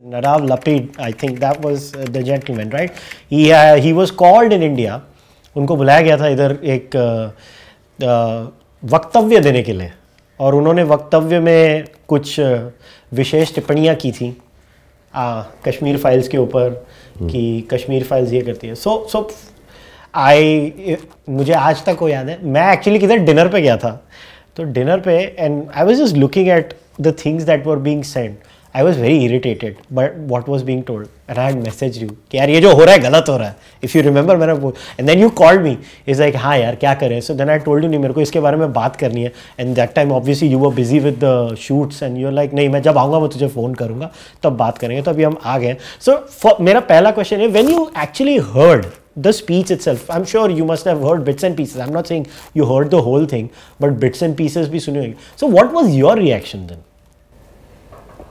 Nadav Lapid, I think that was the gentleman, right? He was called in India. उनको बुलाया गया था इधर एक वक्तव्य देने के लिए, और उन्होंने वक्तव्य में कुछ विशेष टिप्पणियाँ की थी कश्मीर फाइल्स के ऊपर कि कश्मीर फाइल्स ये करती है. सो मुझे आज तक वो याद है, मैं एक्चुअली किधर डिनर पे गया था, तो डिनर पे and I was just looking at the things that were being said. I was very irritated by what was being told, and I had messaged you कि यार ये जो हो रहा है गलत हो रहा है. If you remember मैंने वो, and then you called me. It's like हाँ यार क्या करें. So then I told you नहीं, मेरे को इसके बारे में बात करनी है. And that time obviously you were busy with the shoots and you're like नहीं, मैं जब आऊँगा मैं तुझे फ़ोन करूँगा तब बात करेंगे. तो अभी हम आ गए. So मेरा पहला क्वेश्चन है, when you actually heard the speech itself, I'm sure you must have heard bits and pieces. I'm not saying you heard the whole thing, but bits and pieces भी सुने होंगे. So what was your reaction then?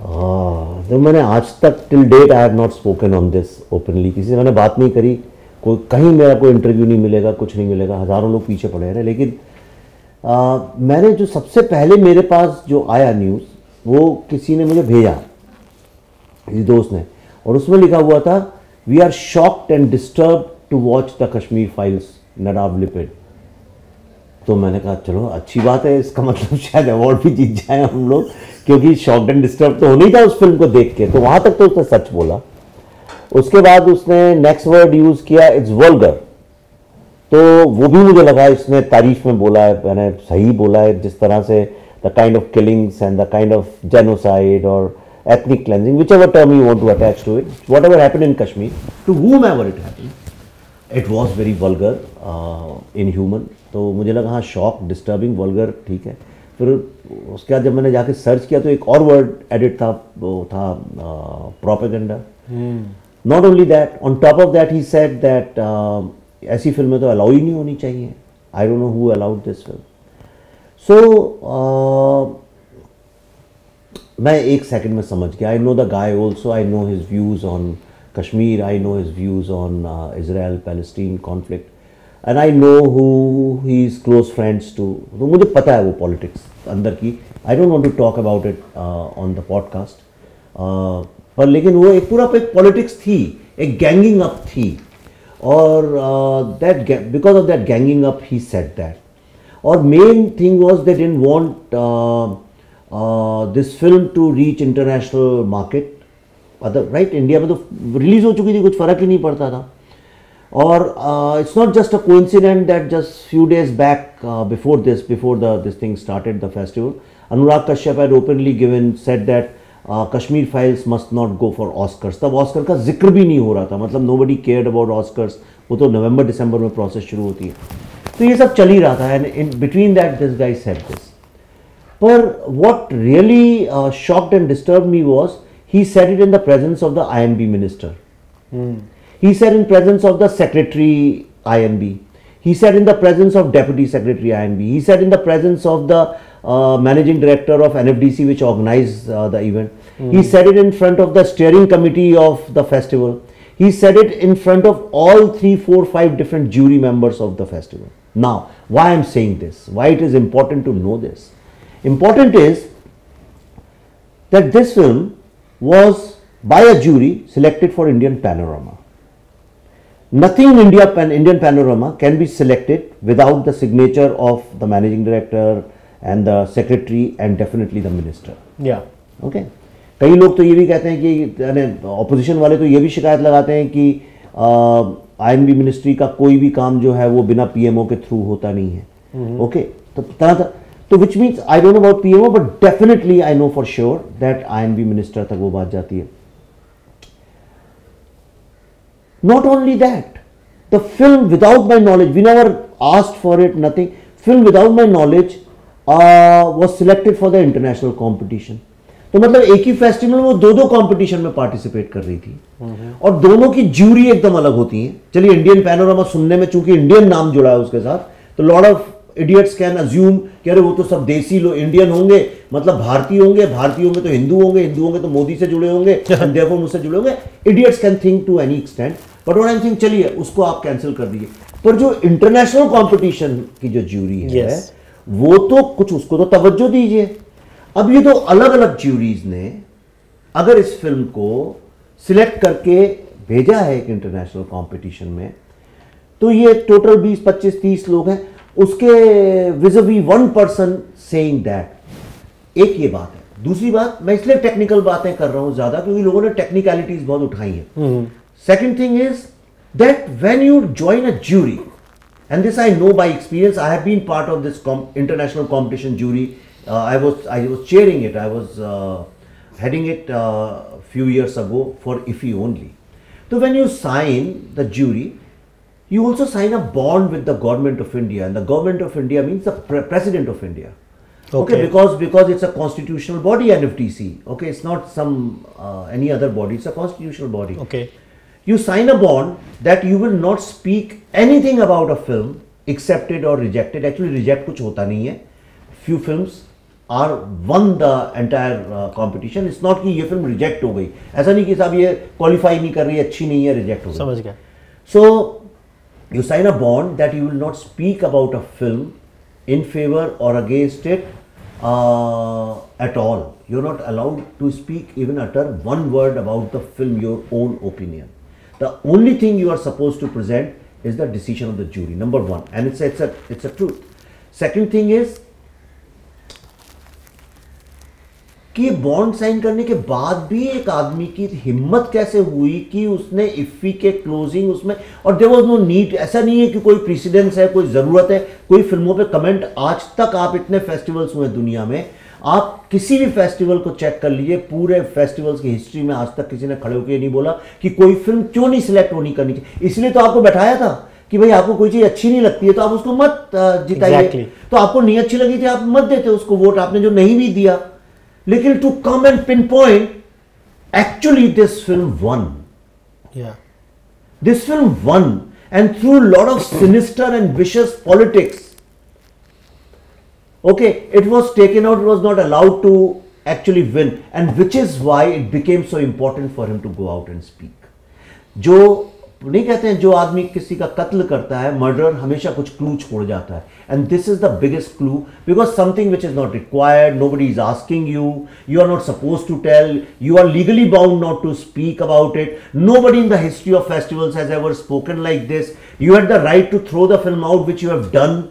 तो मैंने आज तक till date I have not spoken on this openly. किसी से मैंने बात नहीं करी, कोई कहीं मेरा कोई इंटरव्यू नहीं मिलेगा, कुछ नहीं मिलेगा, हज़ारों लोग पीछे पड़े हैं. लेकिन मैंने जो सबसे पहले मेरे पास जो आया न्यूज़, वो किसी ने मुझे भेजा, किसी दोस्त ने, और उसमें लिखा हुआ था we are shocked and disturb to watch the Kashmir files, Nadav Lapid. तो मैंने कहा चलो अच्छी बात है, इसका मतलब शायद अवार्ड भी जीत जाए हम लोग, क्योंकि शॉक्ड एंड डिस्टर्ब तो होना ही था उस फिल्म को देख के. तो वहाँ तक तो उसने सच बोला. उसके बाद उसने नेक्स्ट वर्ड यूज़ किया, इट्स वल्गर. तो वो भी मुझे लगा इसने तारीफ में बोला है, मैंने सही बोला है, जिस तरह से the kind of killings and the kind of genocide और ethnic cleansing, whichever term you want to attach to it, whatever happened in Kashmir, to whomever it happened, it was very vulgar, inhuman. तो मुझे लगा हाँ, shock, disturbing, vulgar, ठीक है. फिर उसके बाद जब मैंने जाके सर्च किया तो एक और वर्ड एडिट था, वो था propaganda. Not only that, on top of that he said that ऐसी फिल्में तो अलाउ ही नहीं होनी चाहिए. I don't know who allowed this film. So मैं एक सेकंड में समझ गया. I know the guy also, I know his views on Kashmir, I know his views on Israel Palestine conflict, and I know who he is close friends too. तो मुझे पता है वो पॉलिटिक्स अंदर की. I don't want to talk about it on the podcast, पर लेकिन वो एक पूरा एक पॉलिटिक्स थी, एक गैंगिंग अप थी, और that because of that ganging up he said that. और main thing was they didn't want this film to reach international market. Other right, India में तो रिलीज हो चुकी थी, कुछ फ़र्क ही नहीं पड़ता था. और it's not just a coincidence that just few days back before this thing started, the festival, Anurag Kashyap had openly said that Kashmir Files must not go for Oscars. तब ऑस्कर का जिक्र भी नहीं हो रहा था, मतलब nobody cared about Oscars. वो तो नवंबर दिसंबर में प्रोसेस शुरू होती है. तो ये सब चल ही रहा था, and in between that this guy said this. पर what really shocked and disturbed me was he said it in the presence of the INB minister. He said in presence of the secretary INB. He said in the presence of deputy secretary INB. He said in the presence of the managing director of NFDC, which organized the event. He said it in front of the steering committee of the festival. He said it in front of all 3, 4, 5 different jury members of the festival. Now, why I'm saying this? Why it is important to know this? Important is that this film was by a jury selected for Indian Panorama. Nothing in Indian Panorama can be selected without the signature of the managing director and the secretary and definitely the minister. Yeah. Okay. कई लोग तो ये भी कहते हैं कि opposition वाले तो ये भी शिकायत लगाते हैं कि INB मिनिस्ट्री का कोई भी काम जो है वो बिना PMO के थ्रू होता नहीं है. ओके, तो तरह तो which means I don't know about PMO, but definitely I know for sure that INB minister तक वो बात जाती है. Not only that, the film without my knowledge, we never asked for it, nothing. Film without my knowledge was selected for the international competition. तो मतलब एक ही festival में वो दो कंपटीशन में पार्टिसिपेट कर रही थी, और दोनों की ज्यूरी एकदम अलग होती है. चलिए, इंडियन पैनोरामा सुनने में चूंकि इंडियन नाम जुड़ा है उसके साथ, तो lot of idiots can assume कि अरे वो तो सब देसी लोग इंडियन होंगे, मतलब भारतीय होंगे तो हिंदू होंगे तो मोदी से जुड़े होंगे, देयरफॉर मुझसे जुड़े होंगे. Idiots can think to any extent, but what I am thinking, चलिए उसको आप कैंसिल कर दीजिए. पर जो इंटरनेशनल कंपटीशन की जो ज्यूरी है, वो तो कुछ उसको तो तवज्जो दीजिए. अब ये तो अलग अलग ज्यूरीज ने अगर इस फिल्म को सिलेक्ट करके भेजा है एक इंटरनेशनल कंपटीशन में, तो ये टोटल 20, 25, 30 लोग हैं, उसके विज़-अ-वी वन पर्सन सेइंग दैट, एक ये बात है। दूसरी बात, मैं इसलिए टेक्निकल बातें कर रहा हूं ज्यादा क्योंकि लोगों ने टेक्निकलिटीज बहुत उठाई हैं। Second thing is that when you join a jury, and this I know by experience, I have been part of this international competition jury. I was chairing it, I was heading it few years ago for IFFI only. So when you sign the jury, you also sign a bond with the government of India, and the government of India means the president of India. Okay, because it's a constitutional body, NFTC. Okay, it's not some any other body, it's a constitutional body. Okay. You sign a bond that you will not speak anything about a film, accepted or rejected. Actually, reject कुछ होता नहीं है. Few films are won the entire competition. It's not कि ये film reject हो गई. ऐसा नहीं कि साहब ये qualify नहीं कर रही है, अच्छी नहीं है, reject हो गई. समझ गया. So you sign a bond that you will not speak about a film in favor or against it at all. You're not allowed to speak, even utter one word about the film, your own opinion. The only thing you are supposed to present is the decision of the jury, number one, and it's a truth. Second thing is कि bond sign करने के बाद भी एक आदमी की हिम्मत कैसे हुई कि उसने इफ्फी के क्लोजिंग उसमें, और देयर वाज नो नीड, ऐसा नहीं है कि कोई प्रेसिडेंस है, कोई ज़रूरत है, कोई फिल्मों पे कमेंट। आज तक आप इतने फेस्टिवल्स हुए दुनिया में, आप किसी भी फेस्टिवल को चेक कर लीजिए, पूरे फेस्टिवल्स की हिस्ट्री में आज तक किसी ने खड़े होकर नहीं बोला कि कोई फिल्म क्यों नहीं सिलेक्ट होनी करनी चाहिए। इसलिए तो आपको बैठाया था कि भाई आपको कोई चीज़ अच्छी नहीं लगती है तो आप उसको मत जिताइए। तो आपको नहीं अच्छी लगी थी, आप मत देते उसको वोट, आपने जो नहीं भी दिया। लेकिन to come and pinpoint, actually this film one, this film one, and through lot of sinister and vicious politics, okay, it was taken out, it was not allowed to actually win, and which is why it became so important for him to go out and speak. जो नहीं कहते हैं, जो आदमी किसी का कत्ल करता है, मर्डर, हमेशा कुछ क्लू छोड़ जाता है, and this is the biggest clue, because something which is not required, nobody is asking you, you are not supposed to tell, you are legally bound not to speak about it. Nobody in the history of festivals has ever spoken like this. You had the right to throw the film out, which you have done.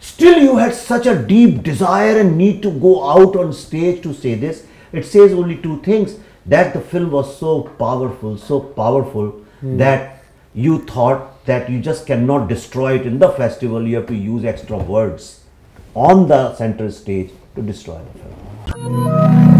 Still you had such a deep desire and need to go out on stage to say this. It says only two things: that the film was so powerful that you thought that you just cannot destroy it in the festival. You have to use extra words on the center stage to destroy the film.